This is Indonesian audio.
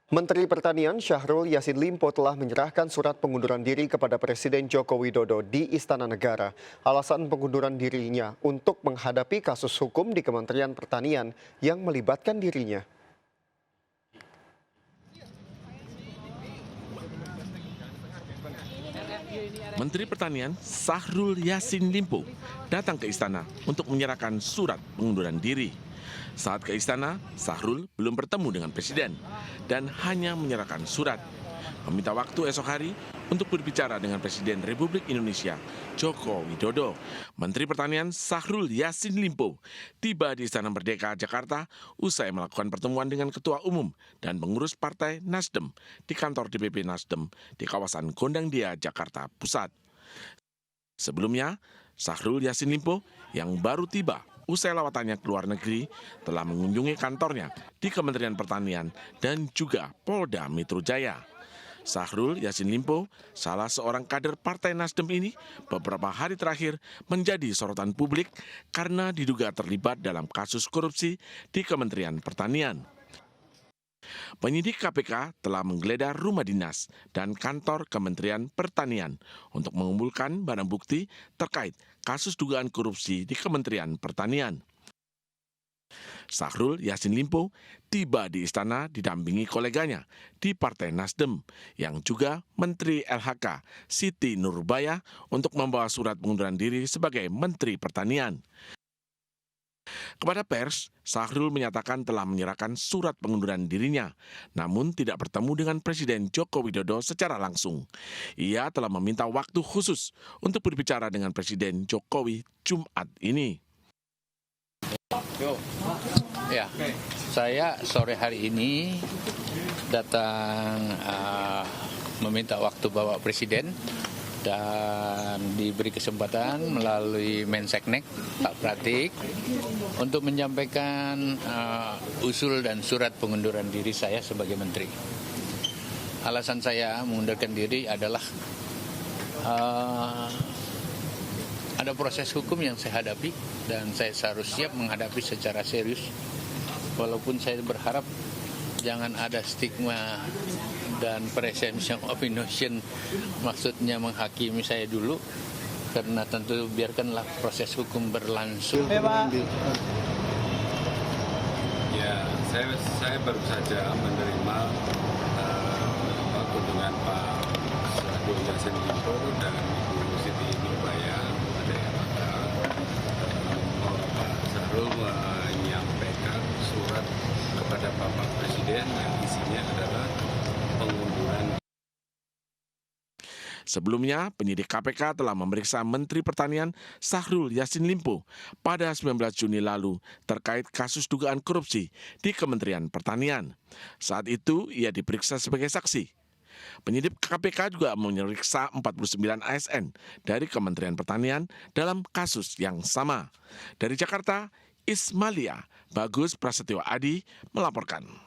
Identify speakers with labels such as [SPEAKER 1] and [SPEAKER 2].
[SPEAKER 1] Menteri Pertanian Syahrul Yassin Limpo telah menyerahkan surat pengunduran diri kepada Presiden Joko Widodo di Istana Negara. Alasan pengunduran dirinya untuk menghadapi kasus hukum di Kementerian Pertanian yang melibatkan dirinya.
[SPEAKER 2] Menteri Pertanian Syahrul Yassin Limpo datang ke istana untuk menyerahkan surat pengunduran diri. Saat ke istana, Syahrul belum bertemu dengan Presiden dan hanya menyerahkan surat. Meminta waktu esok hari untuk berbicara dengan Presiden Republik Indonesia Joko Widodo. Menteri Pertanian Syahrul Yassin Limpo tiba di Istana Merdeka, Jakarta usai melakukan pertemuan dengan Ketua Umum dan pengurus Partai Nasdem di kantor DPP Nasdem di kawasan Gondang Dia, Jakarta Pusat. Sebelumnya, Syahrul Yassin Limpo yang baru tiba usai lawatannya ke luar negeri telah mengunjungi kantornya di Kementerian Pertanian dan juga Polda Metro Jaya. Syahrul Yassin Limpo, salah seorang kader Partai Nasdem ini, beberapa hari terakhir menjadi sorotan publik karena diduga terlibat dalam kasus korupsi di Kementerian Pertanian. Penyidik KPK telah menggeledah rumah dinas dan kantor Kementerian Pertanian untuk mengumpulkan barang bukti terkait kasus dugaan korupsi di Kementerian Pertanian. Syahrul Yassin Limpo tiba di istana didampingi koleganya di Partai Nasdem yang juga Menteri LHK Siti Nurbaya untuk membawa surat pengunduran diri sebagai Menteri Pertanian. Kepada pers, Syahrul menyatakan telah menyerahkan surat pengunduran dirinya, namun tidak bertemu dengan Presiden Joko Widodo secara langsung. Ia telah meminta waktu khusus untuk berbicara dengan Presiden Jokowi Jumat ini.
[SPEAKER 3] Ya, saya sore hari ini datang meminta waktu Bapak Presiden dan diberi kesempatan melalui Menseknek Pak Pratik untuk menyampaikan usul dan surat pengunduran diri saya sebagai menteri. Alasan saya mengundurkan diri adalah ada proses hukum yang saya hadapi dan saya harus siap menghadapi secara serius. Walaupun saya berharap jangan ada stigma dan presumption of innocence, maksudnya menghakimi saya dulu, karena tentu biarkanlah proses hukum berlangsung.
[SPEAKER 4] Ya, saya baru saja menerima kunjungan Pak Syahrul Yassin Limpo dan Ibu Siti Nurbaya. Pak Syahrul menyampaikan surat kepada Bapak Presiden yang isinya adalah pengunduran.
[SPEAKER 2] Sebelumnya, penyidik KPK telah memeriksa Menteri Pertanian Syahrul Yassin Limpo pada 19 Juni lalu terkait kasus dugaan korupsi di Kementerian Pertanian. Saat itu, ia diperiksa sebagai saksi. Penyidik KPK juga memeriksa 49 ASN dari Kementerian Pertanian dalam kasus yang sama. Dari Jakarta, Ismalia Bagus Prasetyo Adi melaporkan.